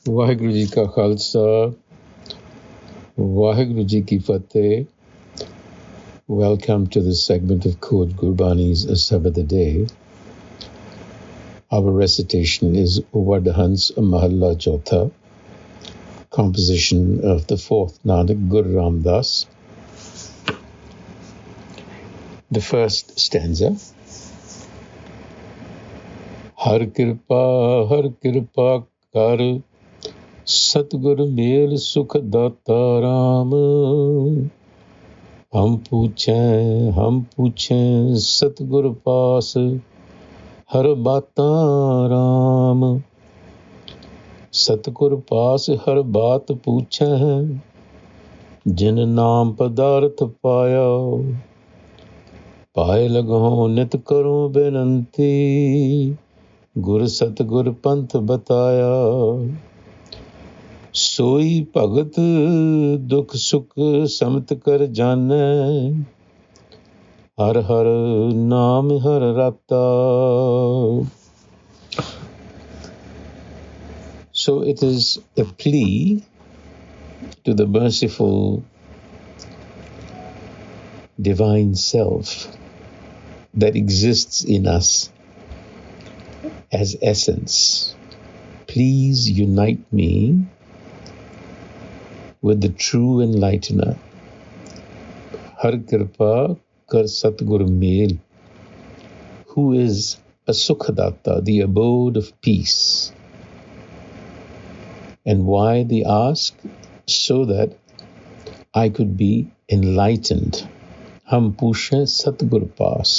ਵਾਹਿਗੁਰੂ ਜੀ ਕਾ ਖਾਲਸਾ ਵਾਹਿਗੁਰੂ ਜੀ ਕੀ ਫਤਿਹ. Welcome to this segment of Code Gurbani's a-sabad-a-day. Our recitation is Vadhans Mahalla Chotha, composition of the fourth Nanak Guru Ram Das. The first stanza. Har Kirapa Har Satgur Mel Sukh Data Ram. हम पूछें सतगुर पास हर बाता राम. सतगुर पास हर बात पूछें जिन नाम पदार्थ पाया. पाए लगो नित करो बेनंती गुर सतगुर पंथ बताया. सोई भगत दुख सुख समत कर जाने हर हर नाम हर राता. So it is a plea to the merciful divine self that exists in us as essence. Please unite me with the true enlightener. Har Kirapa Har Satgur Mel, who is a Sukhadatta, the abode of peace. And why the ask? So that I could be enlightened. Hum pushe Satgur Paas.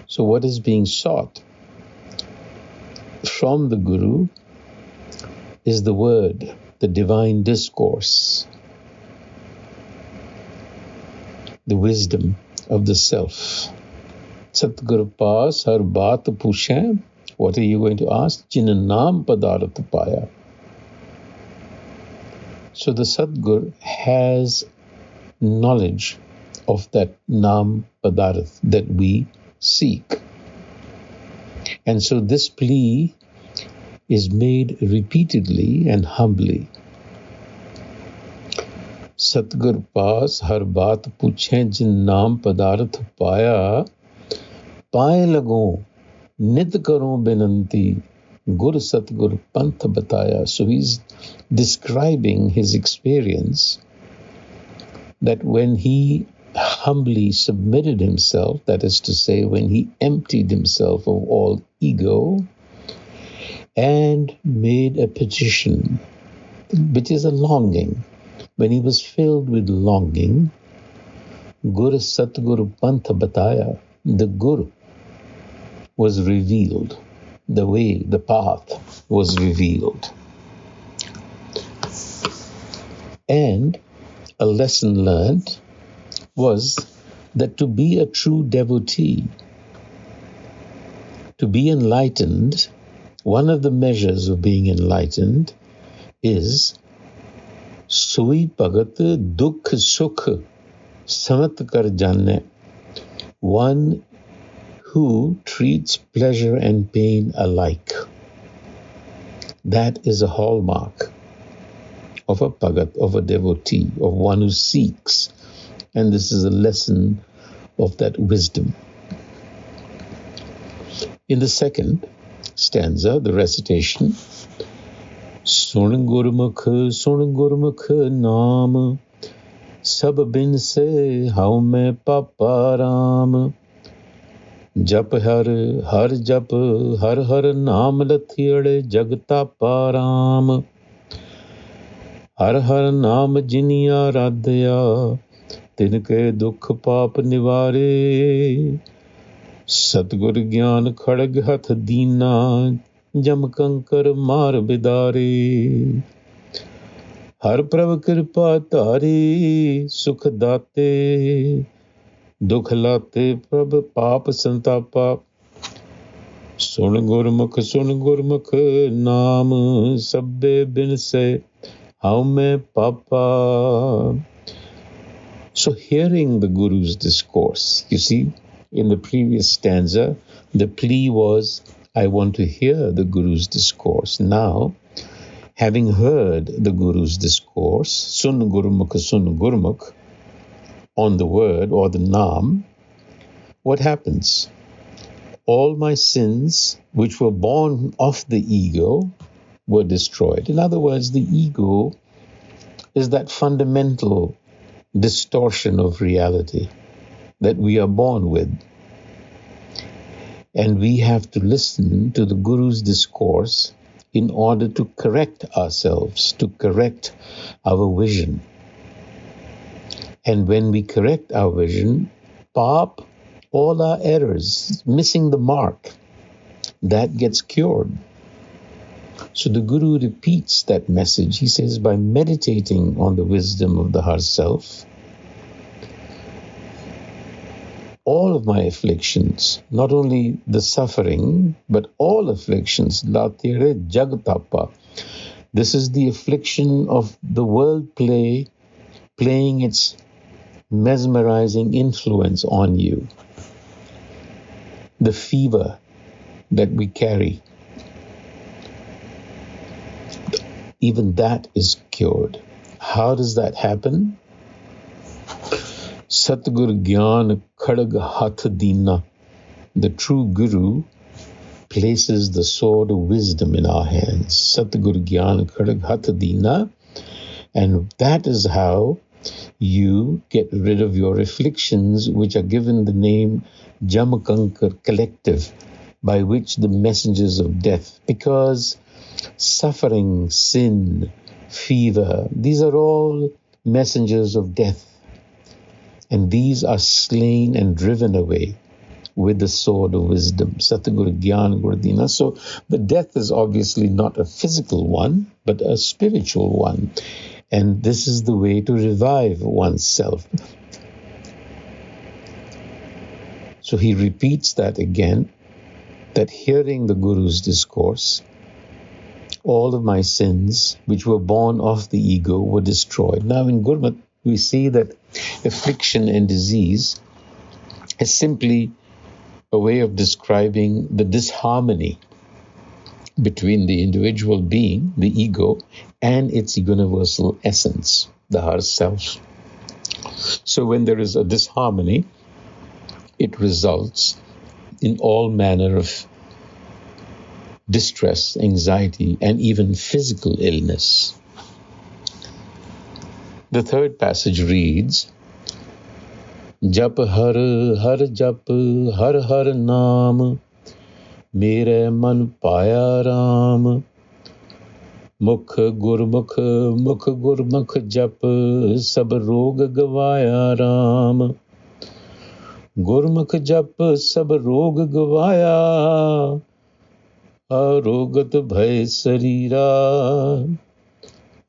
So what is being sought from the Guru is the word, the divine discourse, the wisdom of the self. Satgur Paas har baat pushe. What are you going to ask? Jin naam padarth paya. So the Satgur has knowledge of that naam padarth that we seek. And so this plea is made repeatedly and humbly. Satgur paas har baat puche jin naam padarth paya. Paye lago nit karo benanti gur satgur panth bataya. So he's describing his experience that when he humbly submitted himself, that is to say, when he emptied himself of all ego and made a petition, which is a longing. When he was filled with longing, Gur Satguru Pantha Bataya, the Guru was revealed. The way, the path was revealed. And a lesson learned was that to be a true devotee, to be enlightened, one of the measures of being enlightened is Sui Bhagat Dukh Sukh Samat Kar Janne, one who treats pleasure and pain alike. That is a hallmark of a Bhagat, of a devotee, of one who seeks. And this is a lesson of that wisdom. In the second stanza, the recitation, Sun Gurmukh Naam, Sab bin se how me Papa Ram. Jap har jap har naam lathiade jagta param. Har naam jiniya radhya tinke dukh paap nivare. Satgur gyan khadg hath deena jam kankar maar bidare. Har prabh kirpa tari sukh date dukh late prabh paap santapa. Sun gurmukh naam sabbe bin se how me papa. So hearing the Guru's discourse, you see, in the previous stanza, the plea was, I want to hear the Guru's discourse. Now, having heard the Guru's discourse, Sun Gurmukh, on the word or the Naam, what happens? All my sins, which were born of the ego, were destroyed. In other words, the ego is that fundamental distortion of reality that we are born with. And we have to listen to the Guru's discourse in order to correct ourselves, to correct our vision. And when we correct our vision, pop, all our errors, missing the mark, that gets cured. So the Guru repeats that message. He says, by meditating on the wisdom of the Har Self, all of my afflictions, not only the suffering, but all afflictions, latere jagatapa. This is the affliction of the world playing its mesmerizing influence on you. The fever that we carry, even that is cured. How does that happen? Satgur Gyan Khadag Hath Dina. The true Guru places the sword of wisdom in our hands. Satgur Gyan Khadag Hath Dina. And that is how you get rid of your afflictions, which are given the name Jamakankar collective, by which the messengers of death, because suffering, sin, fever, these are all messengers of death. And these are slain and driven away with the sword of wisdom. Satguru Gyan Gurdina. So the death is obviously not a physical one, but a spiritual one. And this is the way to revive oneself. So he repeats that again, that hearing the Guru's discourse, all of my sins, which were born of the ego, were destroyed. Now in Gurmat, we see that affliction and disease is simply a way of describing the disharmony between the individual being, the ego, and its universal essence, the Har Self. So when there is a disharmony, it results in all manner of distress, anxiety, and even physical illness. The third passage reads, Jap har har jap har har naam, mere man paya ram. Mukh gurmukh jap, sab rog gavaya ram. Gurmukh jap, sab rog gavaya, arogat bhay sarira.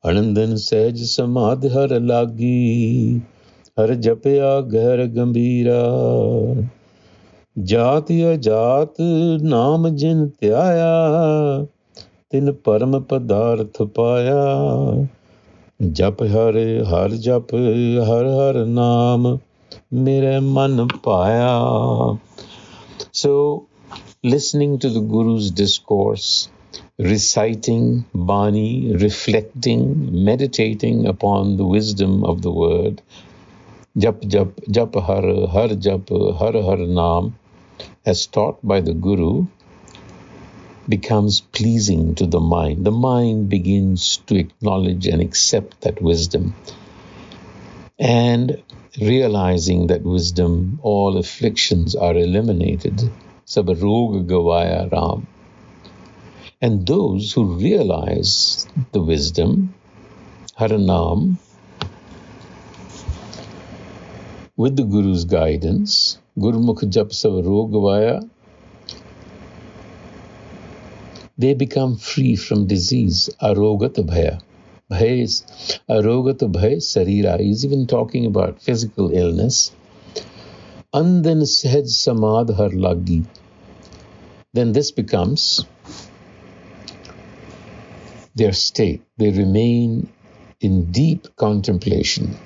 Anandan sehj samadh har lagi, har japya ghar gambira. Jati ajat naam jin tyaya, tin param padarth paya. Jap har jap har har naam, mere man paya. So, listening to the Guru's discourse, reciting Bani, reflecting, meditating upon the wisdom of the word, jap jap jap har jap har har naam, as taught by the Guru, becomes pleasing to the mind. The mind begins to acknowledge and accept that wisdom. And realizing that wisdom, all afflictions are eliminated. Sab rog gavaya ram. And those who realize the wisdom, Haranam, with the Guru's guidance, Gurmukh Jap Sab Rog Gavaya, they become free from disease. Arogat bhaya. Arogat bhaya sarira. He's even talking about physical illness. Andan sehaj samadh har lagi. Then this becomes their state. They remain in deep contemplation,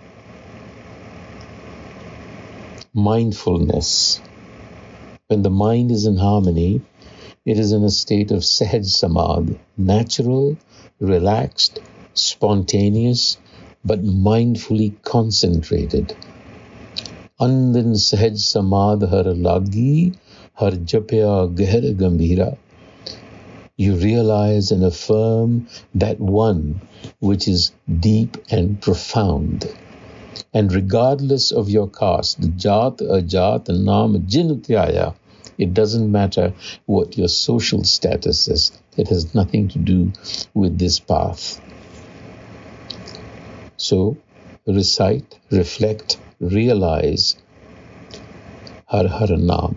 mindfulness. When the mind is in harmony, It is in a state of Sahaj Samad, natural, relaxed, spontaneous, but mindfully concentrated. Andin Sahaj Samad har lagi, har japya gehar gambhira. You realize and affirm that one which is deep and profound. And regardless of your caste, jat, ajat, naam, jin tyaya, it doesn't matter what your social status is. It has nothing to do with this path. So, recite, reflect, realize Har Har Naam.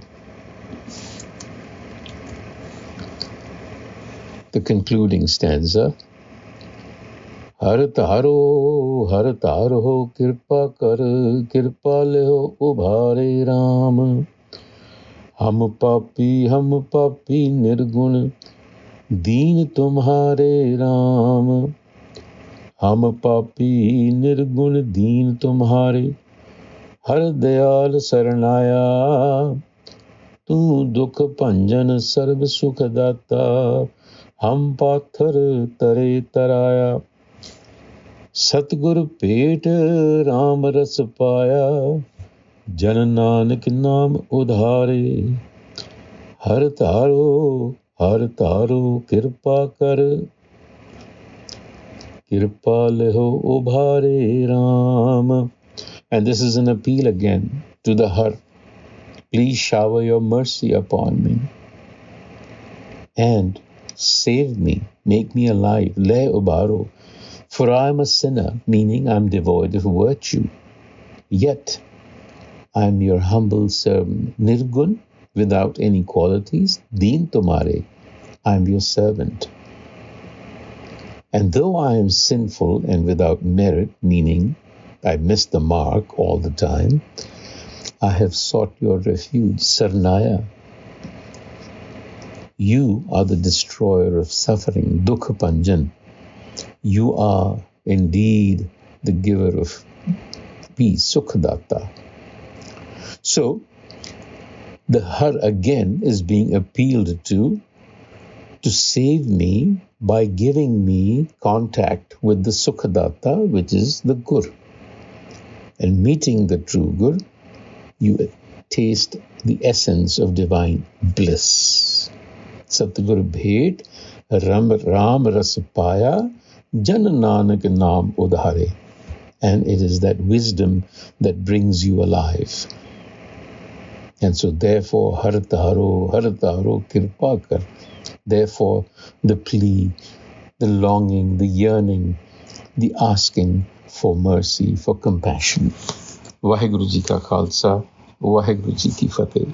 The concluding stanza. Har taro, kirpa kar, kirpa leho ubhare Ram. Hum papi, nirgun, deen tumhare Ram. Hum papi, nirgun, deen tumhare. Har dayal saranaya, tu dukh panjan sarv sukh data. Hum pathar tare taraya. Satgur pet Ram ras paya. Jan Nanak naam udhare. Har taro, kirpa kar. Kirpa leho ubhare Ram. And this is an appeal again to the Har. Please shower your mercy upon me. And save me, make me alive. Le ubharo. For I am a sinner, meaning I am devoid of virtue. Yet I am your humble servant. Nirgun, without any qualities. Deen tumare, I am your servant. And though I am sinful and without merit, meaning I miss the mark all the time, I have sought your refuge, Sarnaya. You are the destroyer of suffering, Dukha Panjan. You are indeed the giver of peace, Sukhdatta. So, the Har again is being appealed to save me by giving me contact with the Sukhdatta, which is the Gur. And meeting the true Gur, you taste the essence of divine bliss. Satgur Bhet, Ram Ras Paya, Jan Nanak Naam Udhare. And it is that wisdom that brings you alive. And so therefore, Har Taro, Kirpa Kar. Therefore, the plea, the longing, the yearning, the asking for mercy, for compassion. Vaheguru Ji Ka Khalsa, Vaheguru Ji Ki Fateh.